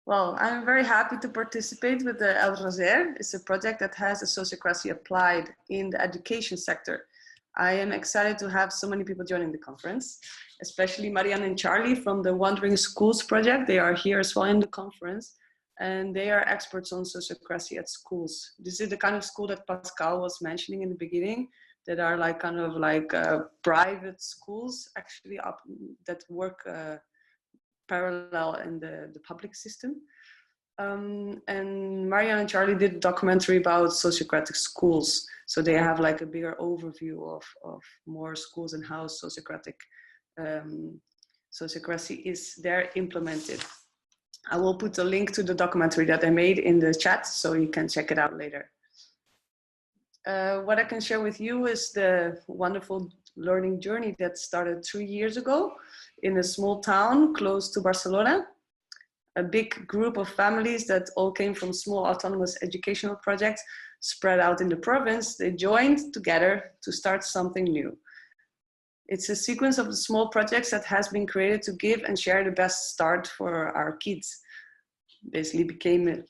Well, I'm very happy to participate with the El Razer. It's a project that has a sociocracy applied in the education sector. I am excited to have so many people joining the conference, especially Marianne and Charlie from the Wandering Schools project. They are here as well in the conference, and they are experts on sociocracy at schools. This is the kind of school that Pascal was mentioning in the beginning, that are like kind of like private schools actually that work parallel in the public system. And Marianne and Charlie did a documentary about sociocratic schools. So they have like a bigger overview of more schools and how sociocracy is there implemented. I will put a link to the documentary that I made in the chat so you can check it out later. What I can share with you is the wonderful learning journey that started 3 years ago in a small town close to Barcelona. A big group of families that all came from small autonomous educational projects spread out in the province. They joined together to start something new. It's a sequence of the small projects that has been created to give and share the best start for our kids. Basically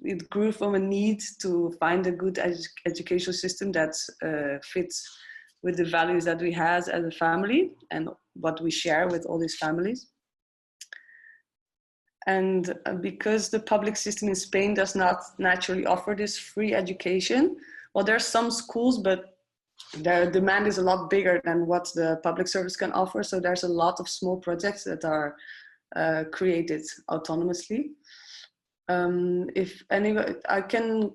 it grew from a need to find a good educational system that fits with the values that we have as a family and what we share with all these families. And because the public system in Spain does not naturally offer this free education, well, there are some schools, but their demand is a lot bigger than what the public service can offer. So there's a lot of small projects that are created autonomously. If anybody, I can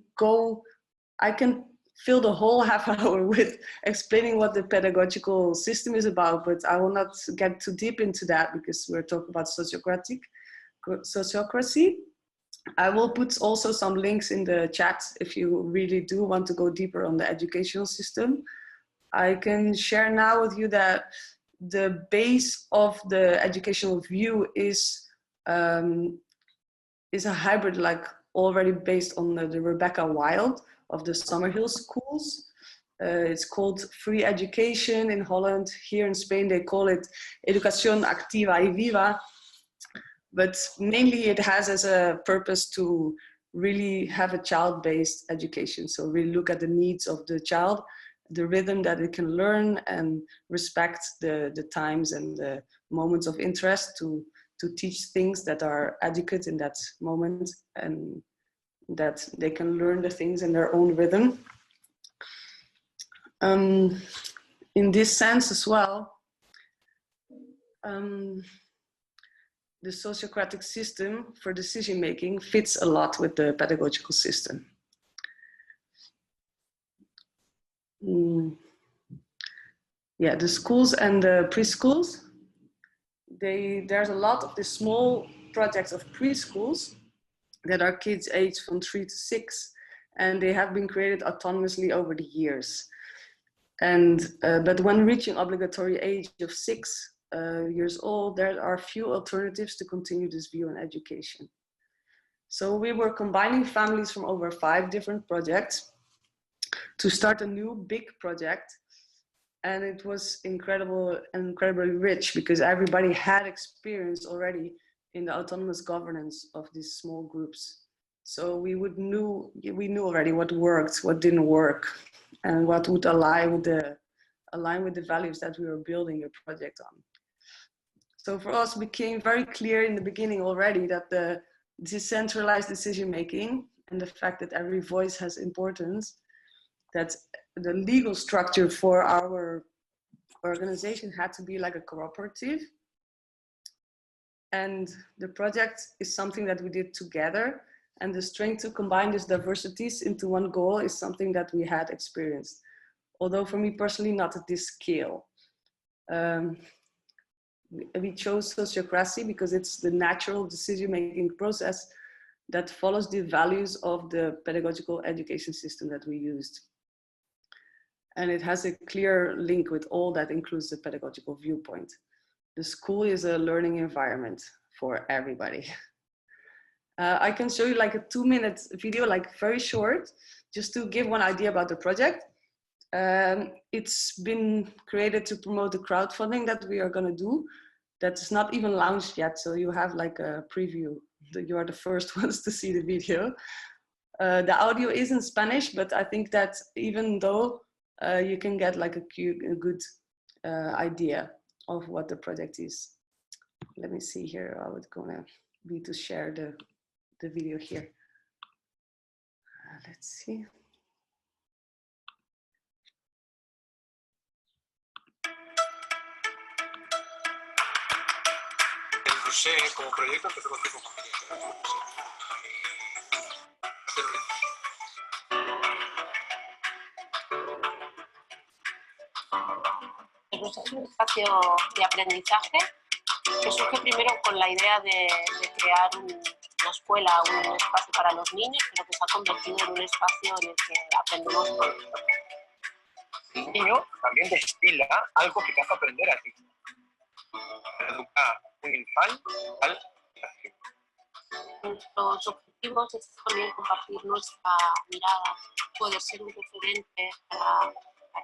fill the whole half hour with explaining what the pedagogical system is about, but I will not get too deep into that because we're talking about sociocracy. I will put also some links in the chat if you really do want to go deeper on the educational system. I can share now with you that the base of the educational view is a hybrid, like already based on the Rebecca Wild of the Summerhill schools. It's called free education in Holland. Here in Spain, they call it Educación Activa y Viva. But mainly it has as a purpose to really have a child-based education. So really look at the needs of the child, the rhythm that it can learn, and respect the times and the moments of interest to teach things that are adequate in that moment and that they can learn the things in their own rhythm. In this sense as well, the sociocratic system for decision-making fits a lot with the pedagogical system. Yeah, the schools and the preschools, there's a lot of the small projects of preschools that are kids aged from 3 to 6, and they have been created autonomously over the years. And but when reaching obligatory age of 6 years old, there are few alternatives to continue this view in education. So we were combining families from over 5 different projects to start a new big project. And it was incredibly rich because everybody had experience already in the autonomous governance of these small groups. So we knew already what worked, what didn't work, and what would align with the values that we were building a project on. So for us, it became very clear in the beginning already that the decentralized decision-making and the fact that every voice has importance, that the legal structure for our organization had to be like a cooperative. And the project is something that we did together, and the strength to combine these diversities into one goal is something that we had experienced. Although for me personally, not at this scale. We chose sociocracy because it's the natural decision-making process that follows the values of the pedagogical education system that we used. And it has a clear link with all that includes the pedagogical viewpoint. The school is a learning environment for everybody. I can show you like a 2-minute video, like very short, just to give one idea about the project. It's been created to promote the crowdfunding that we are going to do. That's not even launched yet, so you have like a preview you are the first ones to see the video. The audio is in Spanish, but I think that even though you can get like a good idea of what the project is. Let me see here how it's gonna be to share the video here. Let's see. Como proyecto empezó como Es un espacio de aprendizaje que surge primero con la idea de crear una escuela, un espacio para los niños, pero que se ha convertido en un espacio en el que aprendemos todos. El niño también destila algo que te hace aprender a ti. Educar un infante al nacido. Nuestros objetivos es también compartir nuestra mirada, poder ser un referente para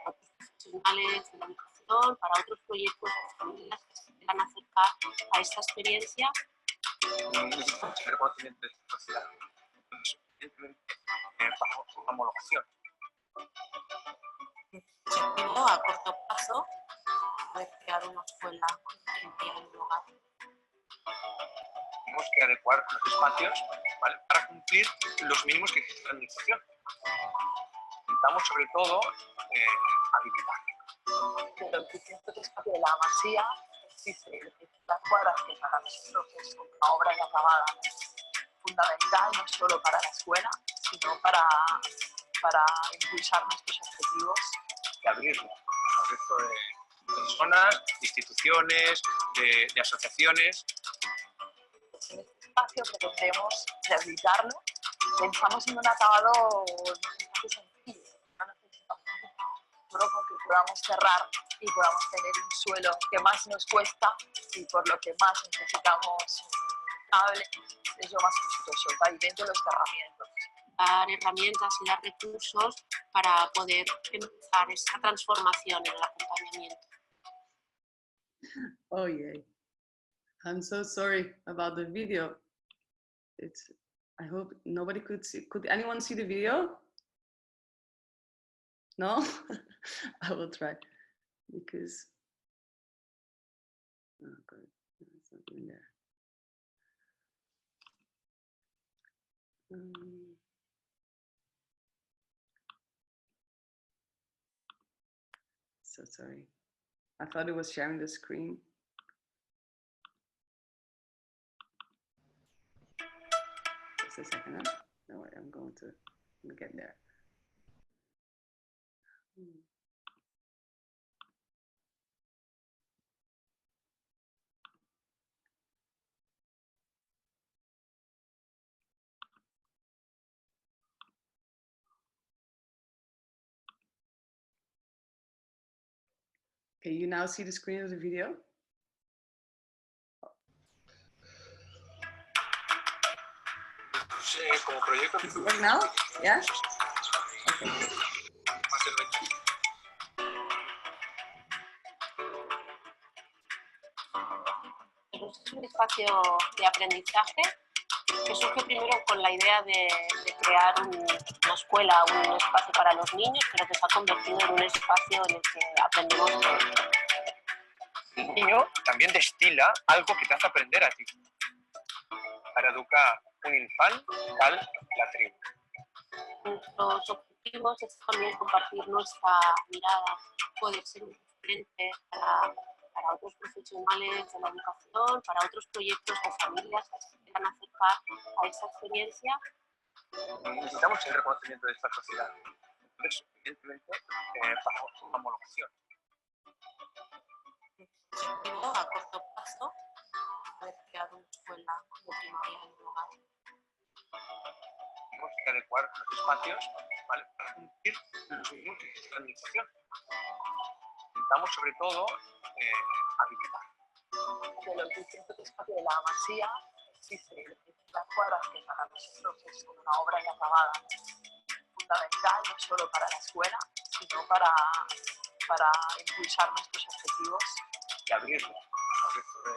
otros profesionales de la educación, para otros proyectos de familias que se quieran acercar a esta experiencia. Necesitamos el reconocimiento de esta sociedad, bajo homologación. El objetivo a corto plazo es crear una escuela en un lugar. Tenemos que adecuar los espacios, ¿vale?, para cumplir los mínimos que existe en la administración. Intentamos sobre todo habilitar. Pero el principio espacio de la Masía existe las cuadras que para nosotros es una obra inacabada, fundamental no solo para la escuela, sino para impulsar nuestros objetivos. Y abrirlo al resto de personas, de instituciones, de asociaciones. En este espacio pretendemos rehabilitarlo. Pensamos en un acabado bastante sencillo, no necesitamos mucho, solo con que podamos cerrar y podamos tener un suelo que más nos cuesta y por lo que más necesitamos un cable, es lo más costoso, el pavimento y los cerramientos. Dar herramientas y dar recursos para poder empezar esa transformación en el acompañamiento. Oh yeah, I'm so sorry about the video. I hope nobody could see. Could anyone see the video? No? I will try because oh god, it's not in there. So sorry. I thought it was sharing the screen. Just a second, huh? No worry, I'm going to get there. Can you now see the screen of the video? Como proyecto. Does it work now? Yeah? Okay. Es un espacio de aprendizaje que surge primero con la idea de crear una escuela, un espacio para los niños, pero que se ha convertido en un espacio en el que aprendemos todos. El niño también destila algo que te hace aprender a ti. Para educar un infante al la tribu. Nuestros objetivos es también compartir nuestra mirada, poder ser un referente para otros profesionales de la educación, para otros proyectos de familias que se quieran acercar a esa experiencia. Necesitamos el reconocimiento de esta sociedad. Entonces, evidentemente, bajo homologación. El objetivo a corto plazo es crear una escuela de primaria en un lugar. Tenemos que adecuar los espacios, ¿vale?, para cumplir los mínimos que existe en la administración. Intentamos sobre todo habilitar. Pero el principio espacio de la Masía existe las cuadras que para nosotros es una obra inacabada, fundamental no solo para la escuela, sino para impulsar nuestros objetivos. Y abrirlo al resto de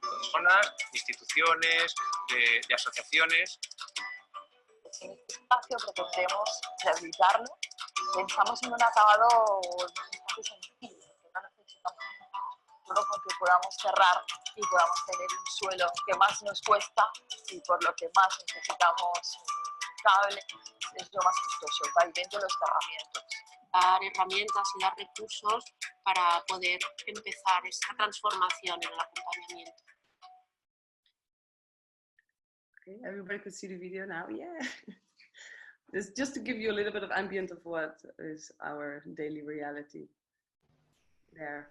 personas, instituciones, de asociaciones. En este espacio pretendemos rehabilitarlo. Pensamos en un acabado bastante sencillo, que no necesitamos solo con que podamos cerrar y podamos tener un suelo que más nos cuesta y por lo que más necesitamos un cable, es lo más costoso, el pavimento y los cerramientos. Dar herramientas y dar recursos para poder empezar esta transformación en el acompañamiento. Okay, everybody could see the video now. Yeah. It's just to give you a little bit of ambient of what is our daily reality there.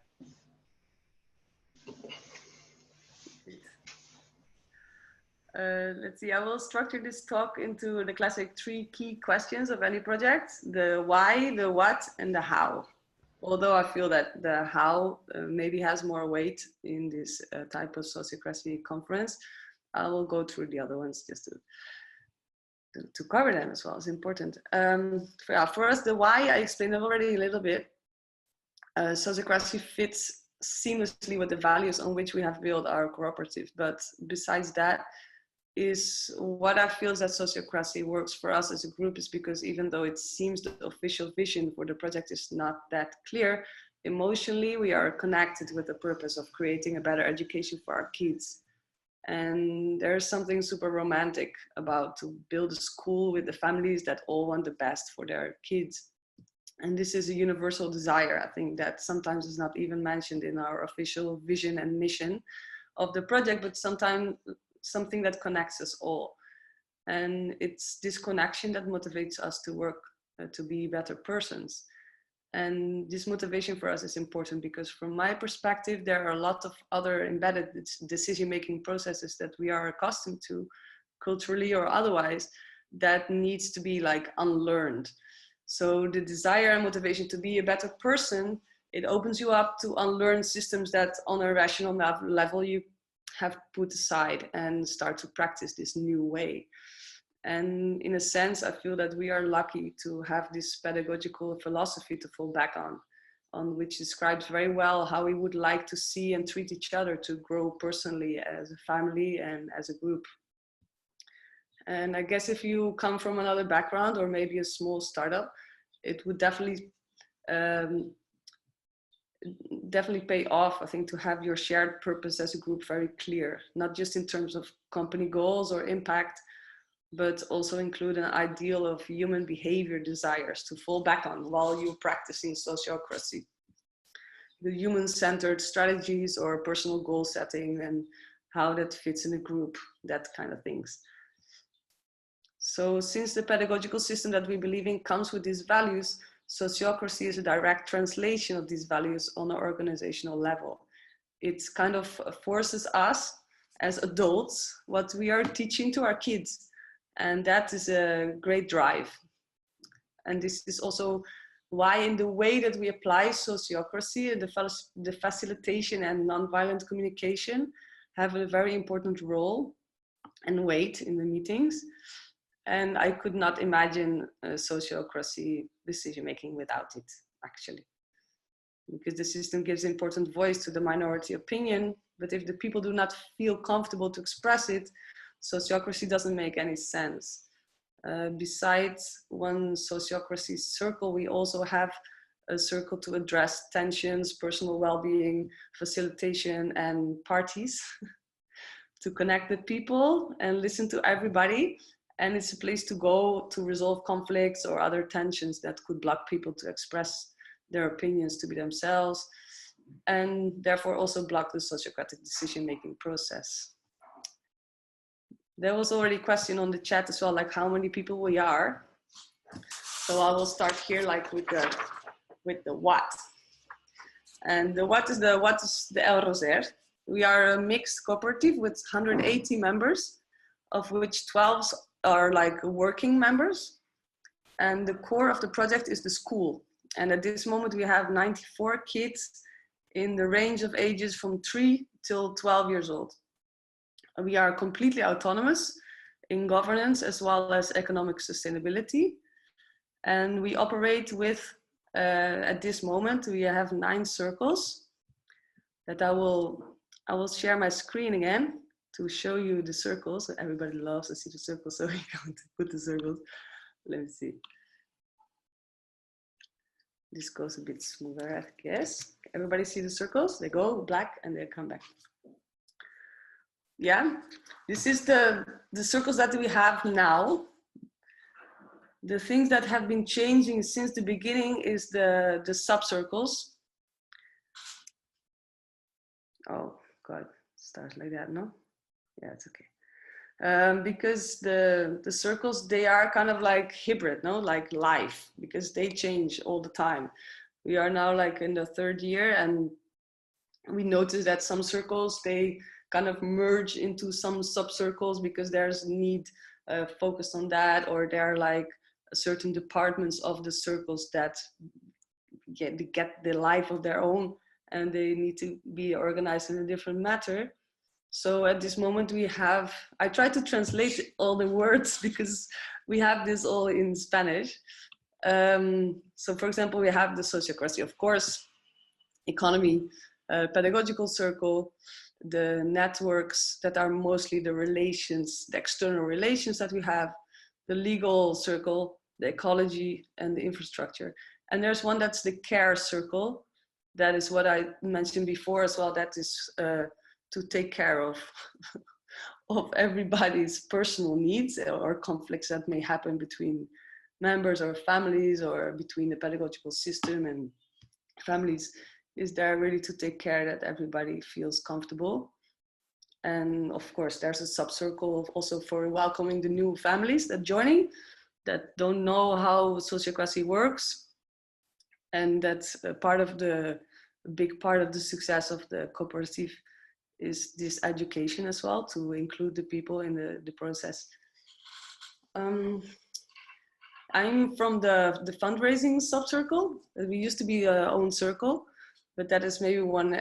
Let's see, I will structure this talk into the classic 3 key questions of any project: the why, the what, and the how. Although I feel that the how maybe has more weight in this type of Sociocracy conference, I will go through the other ones just to cover them as well. It's important. For us, the why, I explained already a little bit. Sociocracy fits seamlessly with the values on which we have built our cooperative. But besides that, is what I feel is that Sociocracy works for us as a group is because even though it seems the official vision for the project is not that clear, emotionally we are connected with the purpose of creating a better education for our kids. And there's something super romantic about to build a school with the families that all want the best for their kids. And this is a universal desire. I think that sometimes is not even mentioned in our official vision and mission of the project, but sometimes something that connects us all. And it's this connection that motivates us to work to be better persons. And this motivation for us is important because from my perspective, there are a lot of other embedded decision-making processes that we are accustomed to culturally or otherwise that needs to be like unlearned. So the desire and motivation to be a better person, it opens you up to unlearn systems that on a rational level you have put aside and start to practice this new way. And in a sense, I feel that we are lucky to have this pedagogical philosophy to fall back on which describes very well how we would like to see and treat each other to grow personally as a family and as a group. And I guess if you come from another background or maybe a small startup, it would definitely pay off, I think, to have your shared purpose as a group very clear, not just in terms of company goals or impact, but also include an ideal of human behavior desires to fall back on while you're practicing sociocracy. The human-centered strategies or personal goal setting and how that fits in a group, that kind of things. So since the pedagogical system that we believe in comes with these values, sociocracy is a direct translation of these values on an organizational level. It kind of forces us as adults what we are teaching to our kids. And that is a great drive. And this is also why in the way that we apply sociocracy, the facilitation and nonviolent communication have a very important role and weight in the meetings. And I could not imagine sociocracy decision-making without it, actually. Because the system gives important voice to the minority opinion, but if the people do not feel comfortable to express it, sociocracy doesn't make any sense. Besides one sociocracy circle, we also have a circle to address tensions, personal well-being, facilitation, and parties to connect the people and listen to everybody. And it's a place to go to resolve conflicts or other tensions that could block people to express their opinions, to be themselves, and therefore also block the sociocratic decision-making process. There was already a question on the chat as well, like how many people we are. So I will start here, like with the what. And the what is the El Roser. We are a mixed cooperative with 180 members, of which 12 are like working members. And the core of the project is the school. And at this moment we have 94 kids in the range of ages from 3 till 12 years old. We are completely autonomous in governance as well as economic sustainability. And we operate with, at this moment, we have 9 circles that I will share my screen again to show you the circles. Everybody loves to see the circles, so we're going to put the circles. Let me see. This goes a bit smoother, I guess. Everybody see the circles? They go black and they come back. Yeah, this is the circles that we have now. The things that have been changing since the beginning is the subcircles. Oh God, starts like that, no? Yeah, it's okay. Because the circles, they are kind of like hybrid, no? Like life, because they change all the time. We are now like in the 3rd year, and we notice that some circles, they kind of merge into some subcircles because there's a need focused on that, or they're like certain departments of the circles that get the life of their own, and they need to be organized in a different matter. So at this moment we have, I try to translate all the words because we have this all in Spanish. So for example, we have the sociocracy, of course, economy, pedagogical circle, the networks that are mostly the relations, the external relations that we have, the legal circle, the ecology, and the infrastructure. And there's one that's the care circle. That is what I mentioned before as well. That is to take care of everybody's personal needs or conflicts that may happen between members or families, or between the pedagogical system and families. Is there really to take care that everybody feels comfortable. And of course, there's a subcircle also for welcoming the new families that joining, that don't know how sociocracy works. And that's a part of a big part of the success of the cooperative is this education as well, to include the people in the process. I'm from the fundraising subcircle. We used to be our own circle, but that is maybe one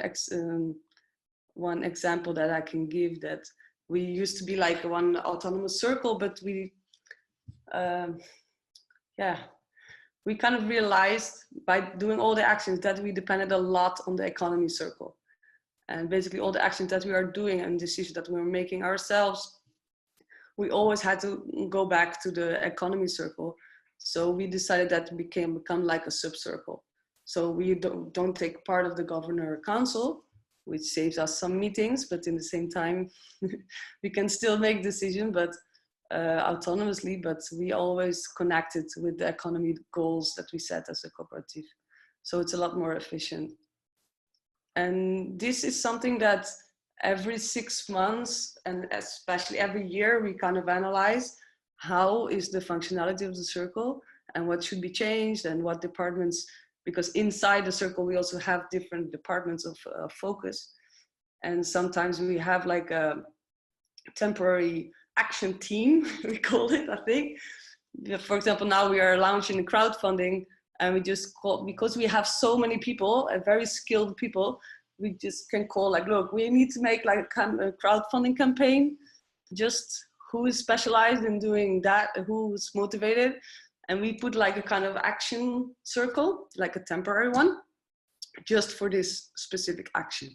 example that I can give, that we used to be like one autonomous circle, but we, we kind of realized by doing all the actions that we depended a lot on the economy circle. And basically all the actions that we are doing and decisions that we are making ourselves, we always had to go back to the economy circle. So we decided that we become like a subcircle. So we don't take part of the governor council, which saves us some meetings, but in the same time, we can still make decisions, but autonomously, but we always connected with the economy goals that we set as a cooperative. So it's a lot more efficient. And this is something that every 6 months, and especially every year, we kind of analyze how is the functionality of the circle and what should be changed and what departments, because inside the circle, we also have different departments of focus. And sometimes we have like a temporary action team, we call it, I think. For example, now we are launching crowdfunding, and we just call, because we have so many people, very skilled people, we just can call like, look, we need to make like a crowdfunding campaign. Just who is specialized in doing that, who's motivated. And we put like a kind of action circle, like a temporary one, just for this specific action.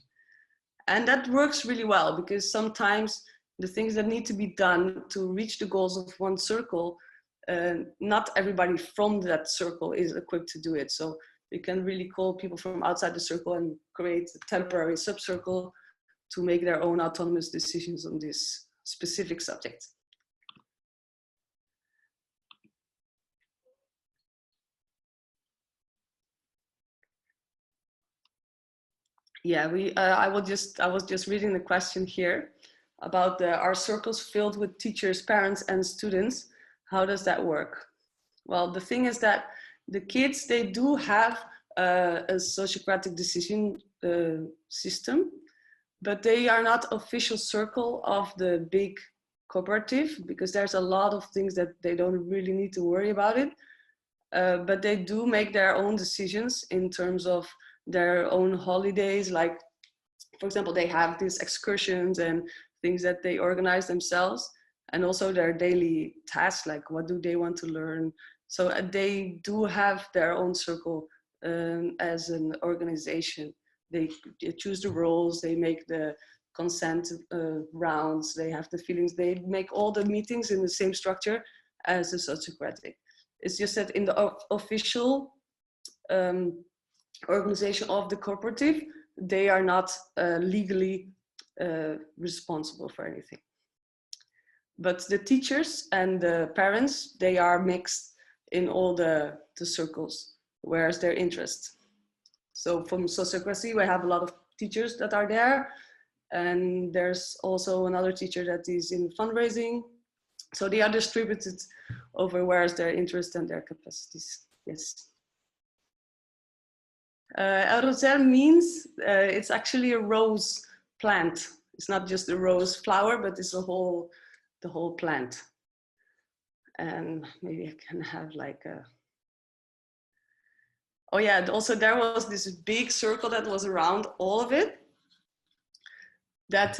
And that works really well, because sometimes the things that need to be done to reach the goals of one circle, not everybody from that circle is equipped to do it. So we can really call people from outside the circle and create a temporary subcircle to make their own autonomous decisions on this specific subject. Yeah, I was just reading the question here about our circles filled with teachers, parents, and students. How does that work? Well, the thing is that the kids, they do have a Sociocratic decision system, but they are not official circle of the big cooperative, because there's a lot of things that they don't really need to worry about it. But they do make their own decisions in terms of their own holidays. Like, for example, they have these excursions and things that they organize themselves, and also their daily tasks, like what do they want to learn. So they do have their own circle as an organization. They choose the roles, they make the consent rounds, they have the feelings, they make all the meetings in the same structure as the Sociocratic. It's just that in the official organization of the cooperative, they are not legally responsible for anything. But the teachers and the parents, they are mixed in all the circles, where's their interest. So from Sociocracy, we have a lot of teachers that are there. And there's also another teacher that is in fundraising. So they are distributed over where's their interest and their capacities. Yes. Aerosol means it's actually a rose plant. It's not just a rose flower, but it's the whole plant. And maybe I can have like a, oh yeah, also there was this big circle that was around all of it. That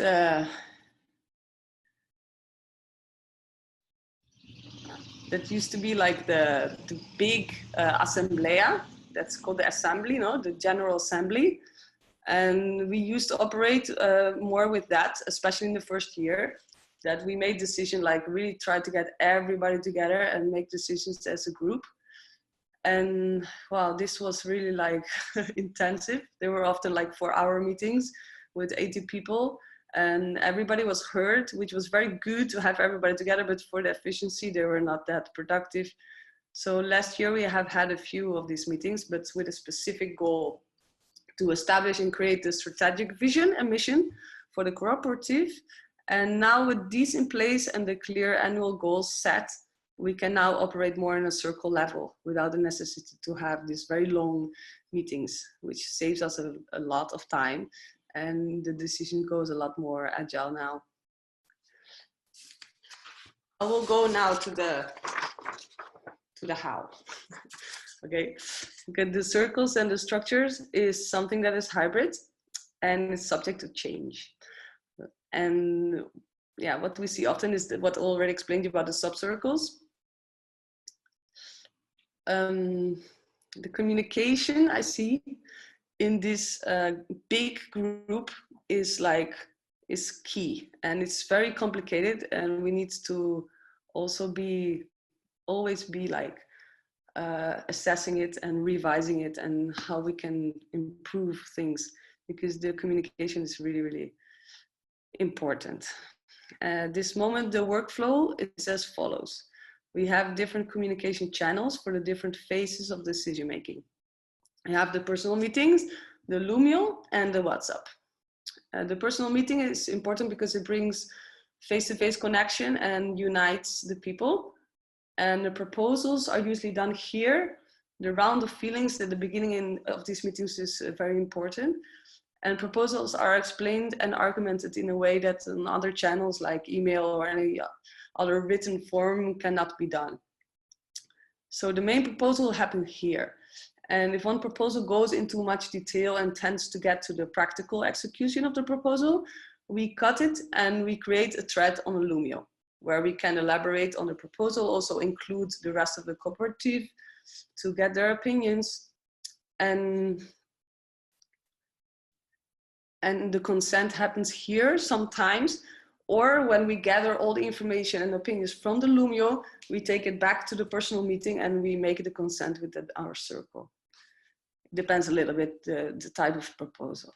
that used to be like the big assemblea. That's called the assembly, no? The General Assembly. And we used to operate more with that, especially in the first year, that we made decisions, like really try to get everybody together and make decisions as a group. And wow, this was really like intensive. They were often like 4-hour meetings with 80 people, and everybody was heard, which was very good to have everybody together, but for the efficiency, they were not that productive. So last year we have had a few of these meetings, but with a specific goal to establish and create the strategic vision and mission for the cooperative. And now with these in place and the clear annual goals set, we can now operate more in a circle level without the necessity to have these very long meetings, which saves us a lot of time. And the decision goes a lot more agile now. I will go now to the how. Okay, the circles and the structures is something that is hybrid and is subject to change. And yeah, what we see often is what I already explained about the subcircles. The communication I see in this big group is key, and it's very complicated, and we need to also always be like assessing it and revising it and how we can improve things, because the communication is really, really important. At this moment, the workflow is as follows. We have different communication channels for the different phases of decision making. We have the personal meetings, the Lumio, and the WhatsApp. The personal meeting is important because it brings face-to-face connection and unites the people. And the proposals are usually done here. The round of feelings at the beginning of these meetings is very important. And proposals are explained and argumented in a way that on other channels like email or any other written form cannot be done. So the main proposal happens here. And if one proposal goes into much detail and tends to get to the practical execution of the proposal, we cut it and we create a thread on a Lumio, where we can elaborate on the proposal, also include the rest of the cooperative to get their opinions. And the consent happens here sometimes, or when we gather all the information and opinions from the Lumio, we take it back to the personal meeting and we make the consent with our circle. It depends a little bit the type of proposal.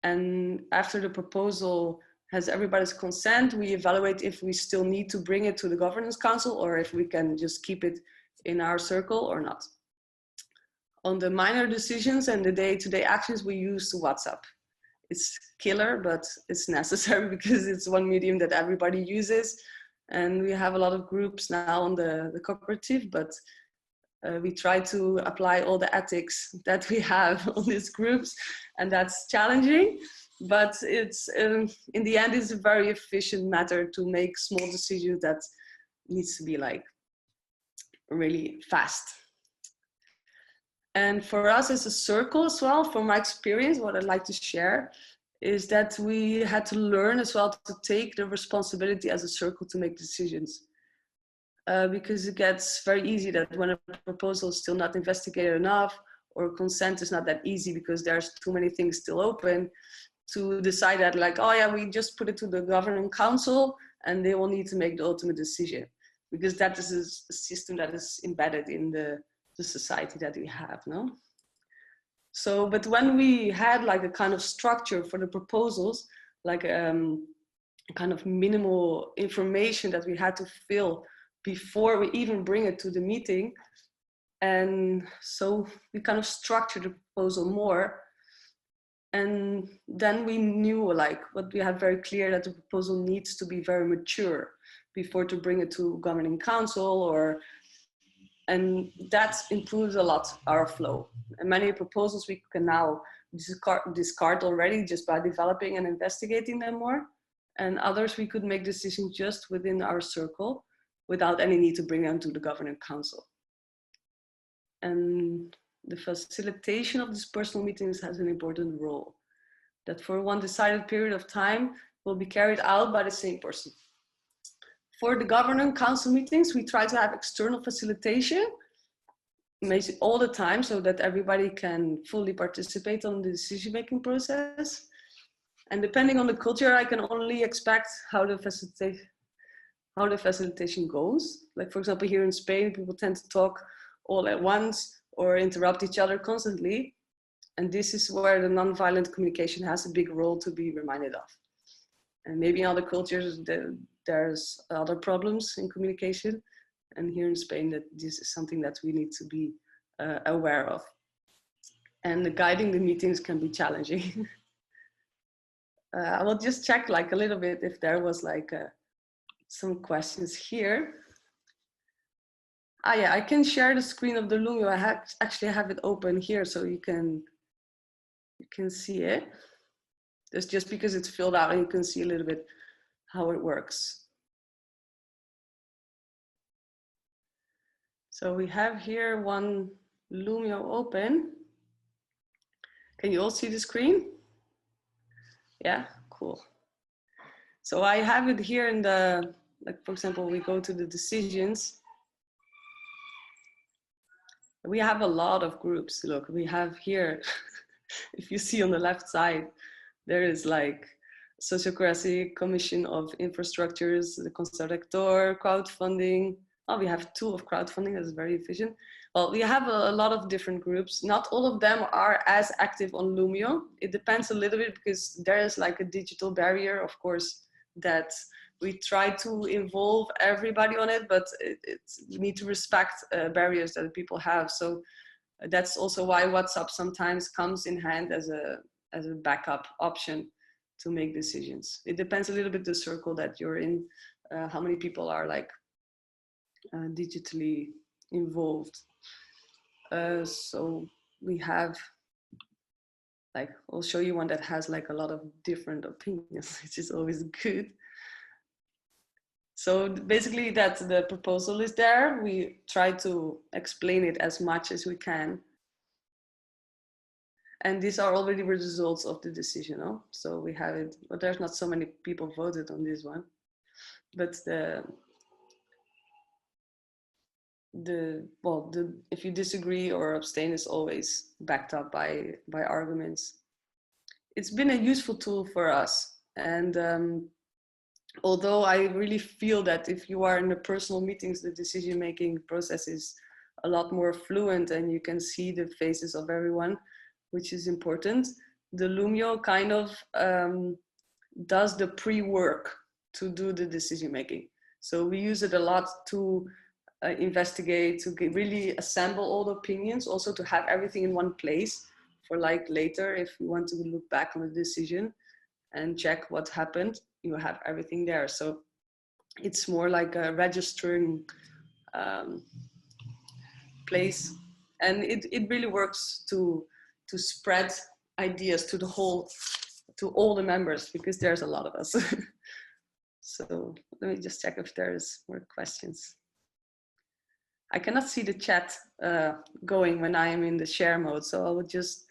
And after the proposal has everybody's consent, we evaluate if we still need to bring it to the governance council or if we can just keep it in our circle or not. On the minor decisions and the day-to-day actions, we use WhatsApp. It's killer, but it's necessary because it's one medium that everybody uses. And we have a lot of groups now on the cooperative, but we try to apply all the ethics that we have on these groups, and that's challenging. But it's in the end, it's a very efficient matter to make small decisions that needs to be like really fast. And for us as a circle as well, from my experience, what I'd like to share is that we had to learn as well to take the responsibility as a circle to make decisions. Because it gets very easy that when a proposal is still not investigated enough or consent is not that easy because there's too many things still open, to decide that, like, oh yeah, we just put it to the governing council and they will need to make the ultimate decision, because that is a system that is embedded in the society that we have, no? So, but when we had like a kind of structure for the proposals, like kind of minimal information that we had to fill before we even bring it to the meeting, and so we kind of structured the proposal more. And then we knew, like, what we had very clear, that the proposal needs to be very mature before to bring it to governing council, or, and that improves a lot our flow. And many proposals we can now discard already just by developing and investigating them more. And others we could make decisions just within our circle without any need to bring them to the governing council. And the facilitation of these personal meetings has an important role, that for one decided period of time will be carried out by the same person. For the governing council meetings, we try to have external facilitation all the time, so that everybody can fully participate on the decision-making process. And depending on the culture, I can only expect how the facilitation goes. Like, for example, here in Spain, people tend to talk all at once or interrupt each other constantly. And this is where the nonviolent communication has a big role to be reminded of. And maybe in other cultures, there's other problems in communication. And here in Spain, that this is something that we need to be aware of. And guiding the meetings can be challenging. I will just check like a little bit if there was like some questions here. Ah, yeah, I can share the screen of the Lumio. I actually have it open here, so you can see it. That's just because it's filled out, and you can see a little bit how it works. So we have here one Lumio open. Can you all see the screen? Yeah, cool. So I have it here in the, like, for example, we go to the decisions. We have a lot of groups. Look, we have here, if you see on the left side, there is like Sociocracy, Commission of Infrastructures, the Concertor, crowdfunding. Oh, we have 2 of crowdfunding, that's very efficient. Well, we have a lot of different groups. Not all of them are as active on Lumio. It depends a little bit, because there is like a digital barrier, of course, that we try to involve everybody on it, but you need to respect barriers that people have. So that's also why WhatsApp sometimes comes in hand as a backup option to make decisions. It depends a little bit the circle that you're in, how many people are like digitally involved. So we have, like, I'll show you one that has like a lot of different opinions, which is always good. So basically that the proposal is there. We try to explain it as much as we can. And these are already the results of the decision, no? So we have it, but there's not so many people voted on this one. But if you disagree or abstain, is always backed up by arguments. It's been a useful tool for us. And although I really feel that if you are in the personal meetings, the decision-making process is a lot more fluent and you can see the faces of everyone, which is important. The Lumio kind of does the pre-work to do the decision-making. So we use it a lot to investigate, to really assemble all the opinions, also to have everything in one place for like later, if you want to look back on the decision and check what happened, you have everything there. So it's more like a registering place. And it really works to spread ideas to to all the members, because there's a lot of us. So let me just check if there's more questions. I cannot see the chat going when I am in the share mode, so I will just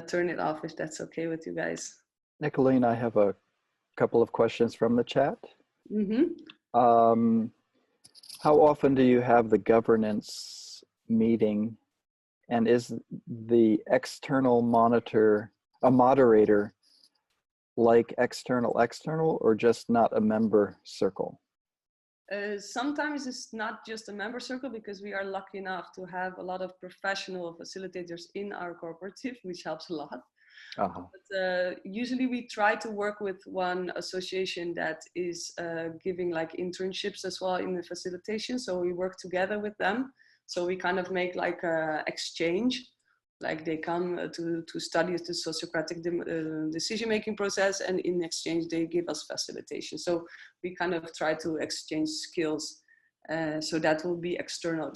turn it off if that's okay with you guys. Nikoline, I have a couple of questions from the chat. Mm-hmm. How often do you have the governance meeting, and is the external moderator like external, or just not a member circle? Sometimes it's not just a member circle, because we are lucky enough to have a lot of professional facilitators in our cooperative, which helps a lot. Uh-huh. But usually we try to work with one association that is giving like internships as well in the facilitation. So we work together with them. So we kind of make like a exchange, like they come to study the Sociocratic decision-making process, and in exchange they give us facilitation. So we kind of try to exchange skills. So that will be external.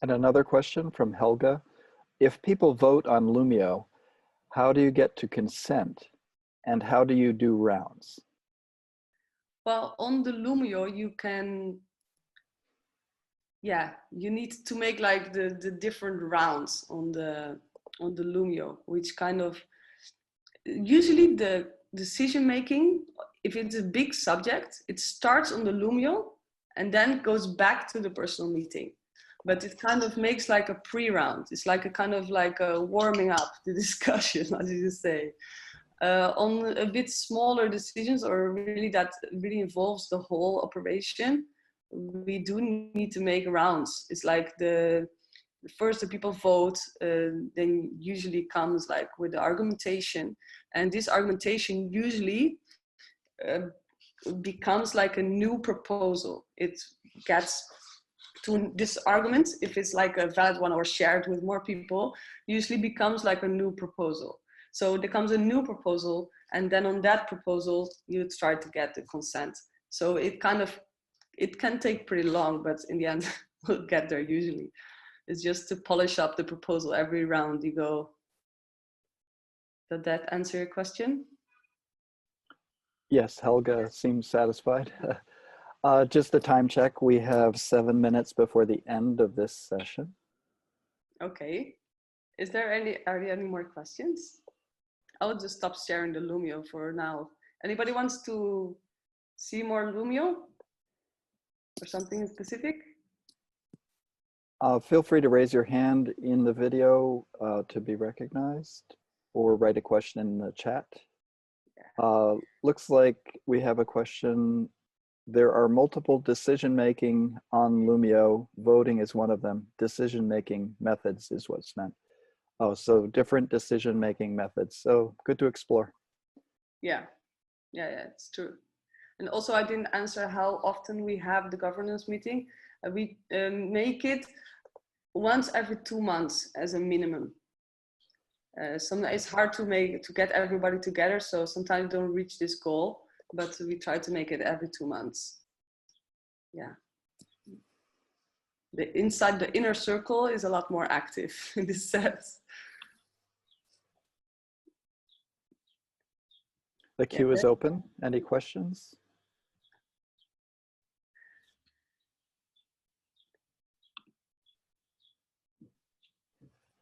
And another question from Helga. If people vote on Lumio, how do you get to consent? And how do you do rounds? Well, on the Lumio, you can, you need to make like the different rounds on the Lumio, which kind of, usually the decision making, if it's a big subject, it starts on the Lumio and then goes back to the personal meeting. But it kind of makes like a pre-round. It's like a kind of like a warming up the discussion, as you say. On a bit smaller decisions, or really that really involves the whole operation, we do need to make rounds. It's like first the people vote, then usually comes like with the argumentation. And this argumentation usually becomes like a new proposal. It gets to this argument, if it's like a valid one or shared with more people, usually becomes like a new proposal. So there comes a new proposal, and then on that proposal, you try to get the consent. So it can take pretty long, but in the end, we'll get there usually. It's just to polish up the proposal every round you go. Did that answer your question? Yes, Helga seems satisfied. Just a time check. We have 7 minutes before the end of this session. Okay. Are there any more questions? I'll just stop sharing the Lumio for now. Anybody wants to see more Lumio or something specific? Feel free to raise your hand in the video to be recognized, or write a question in the chat. Looks like we have a question. There are multiple decision-making on Lumio. Voting is one of them. Decision-making methods is what's meant. Oh, so different decision-making methods. So good to explore. Yeah, it's true. And also I didn't answer how often we have the governance meeting. We make it once every 2 months as a minimum. Sometimes it's hard to get everybody together, so sometimes don't reach this goal, but we try to make it every 2 months. Yeah. The inner circle is a lot more active in this sense. The queue is open. Any questions?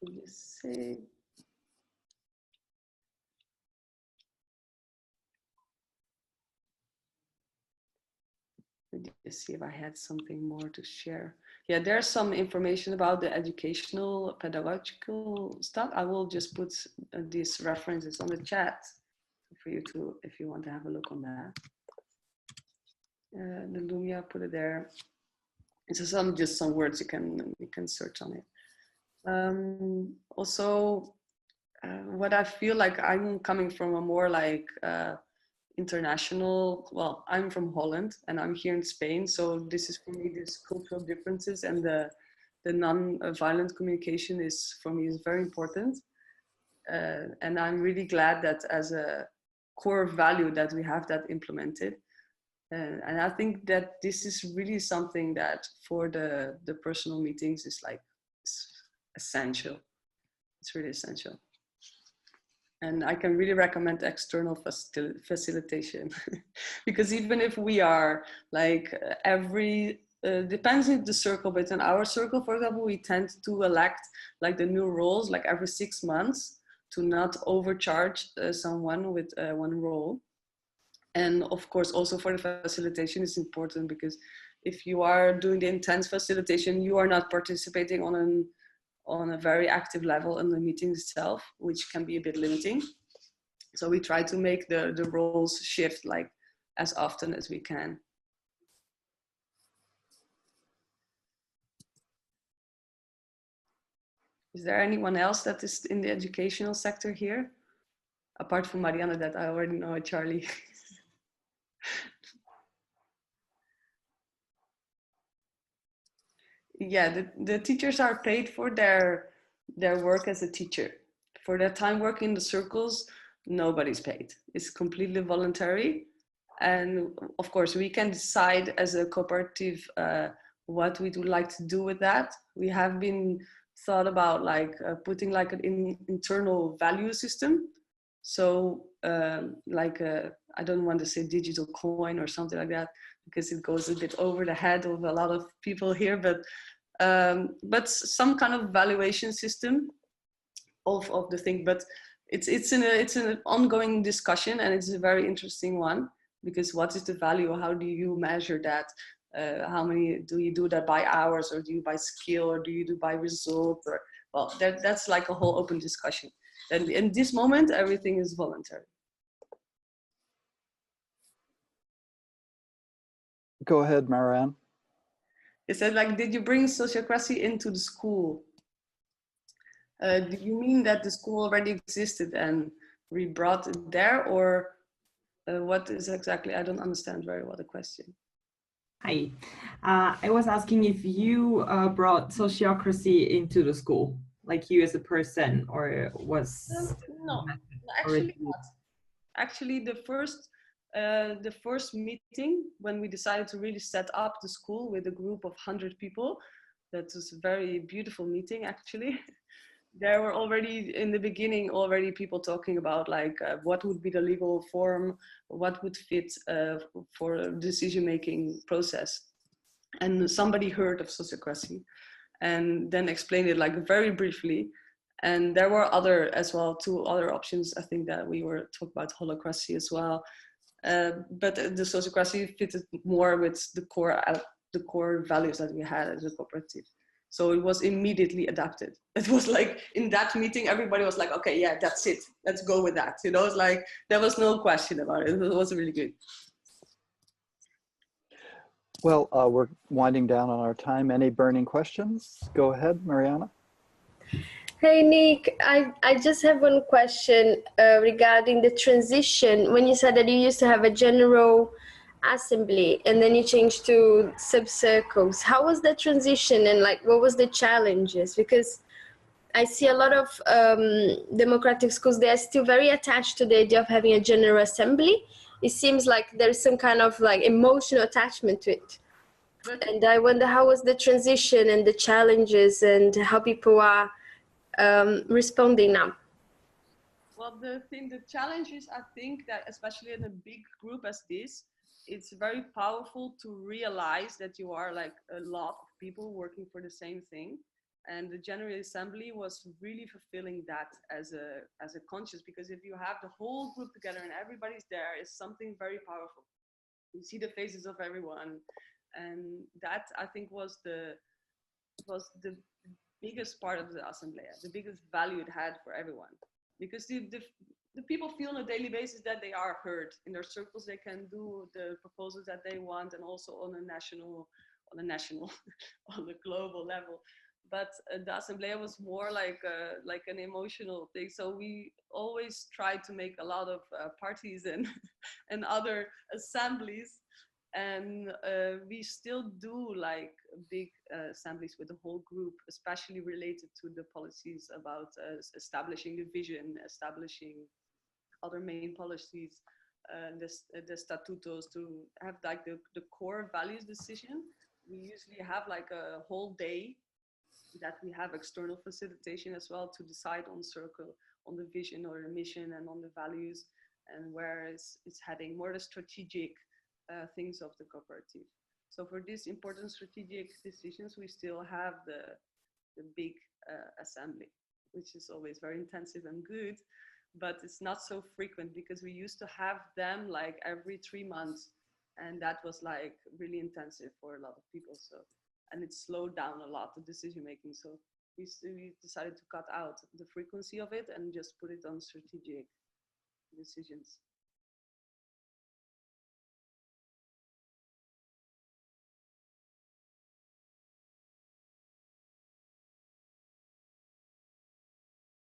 Let's see. Let me see if I had something more to share. Yeah, there's some information about the educational, pedagogical stuff. I will just put these references on the chat for you to, if you want to have a look on that. The Lumia, put it there. It's just some words you can search on it. Also, what I feel like, I'm coming from a more like international, well, I'm from Holland and I'm here in Spain, so this is for me, these cultural differences and the non-violent communication is for me is very important, and I'm really glad that as a core value that we have that implemented, and I think that this is really something that for the personal meetings is like essential. It's really essential. And I can really recommend external facilitation because even if we are like depends on the circle, but in our circle, for example, we tend to elect like the new roles like every 6 months to not overcharge someone with one role. And of course, also for the facilitation is important because if you are doing the intense facilitation, you are not participating on a very active level in the meeting itself, which can be a bit limiting. So we try to make the roles shift like as often as we can. Is there anyone else that is in the educational sector here? Apart from Marianne, that I already know, Charlie. Yeah, the teachers are paid for their work as a teacher. For their time working in the circles, nobody's paid. It's completely voluntary. And of course, we can decide as a cooperative what we would like to do with that. We have been thought about like putting like an internal value system. So like I don't want to say digital coin or something like that, because it goes a bit over the head of a lot of people here, but some kind of valuation system of the thing. But it's an ongoing discussion, and it's a very interesting one, because what is the value? How do you measure that? How many do you do that by hours, or do you by skill, or do you do by result? Or, well, that's like a whole open discussion. And in this moment, everything is voluntary. Go ahead, Marianne. It said, like, did you bring sociocracy into the school? Do you mean that the school already existed and we brought it there, or what is exactly? I don't understand very well the question. Hi, I was asking if you brought sociocracy into the school, like you as a person, or was no, actually not. Actually, the first meeting when we decided to really set up the school with a group of 100 people, that was a very beautiful meeting actually. There were already in the beginning people talking about like what would be the legal form, what would fit for a decision-making process. And somebody heard of sociocracy and then explained it like very briefly. And there were two other options. I think that we were talking about holacracy as well. But the sociocracy fitted more with the core values that we had as a cooperative. So it was immediately adapted. It was like in that meeting, everybody was like, okay, yeah, that's it. Let's go with that. You know, it's like, there was no question about it. It was really good. Well, we're winding down on our time. Any burning questions? Go ahead, Mariana. Hey, Nick, I just have one question regarding the transition. When you said that you used to have a general assembly and then you changed to sub-circles, how was the transition, and like what was the challenges? Because I see a lot of democratic schools, they are still very attached to the idea of having a general assembly. It seems like there's some kind of like emotional attachment to it. And I wonder how was the transition and the challenges and how people are responding now. Well, the challenge is, I think that especially in a big group as this, it's very powerful to realize that you are like a lot of people working for the same thing. And the General Assembly was really fulfilling that as a conscious, because if you have the whole group together and everybody's there, is something very powerful. You see the faces of everyone, and that I think was the biggest part of the assembly, the biggest value it had for everyone, because the people feel on a daily basis that they are heard in their circles. They can do the proposals that they want, and also on a global level. But the assembly was more like an emotional thing. So we always try to make a lot of parties and and other assemblies. And we still do like big assemblies with the whole group, especially related to the policies about establishing the vision, establishing other main policies, the statutos, to have like the core values decision. We usually have like a whole day that we have external facilitation as well to decide on the vision or the mission and on the values, and where it's heading, more the strategic things of the cooperative. So for these important strategic decisions, we still have the big assembly, which is always very intensive and good, but it's not so frequent, because we used to have them like every 3 months, and that was like really intensive for a lot of people. So, and it slowed down a lot, the decision making. So we decided to cut out the frequency of it and just put it on strategic decisions.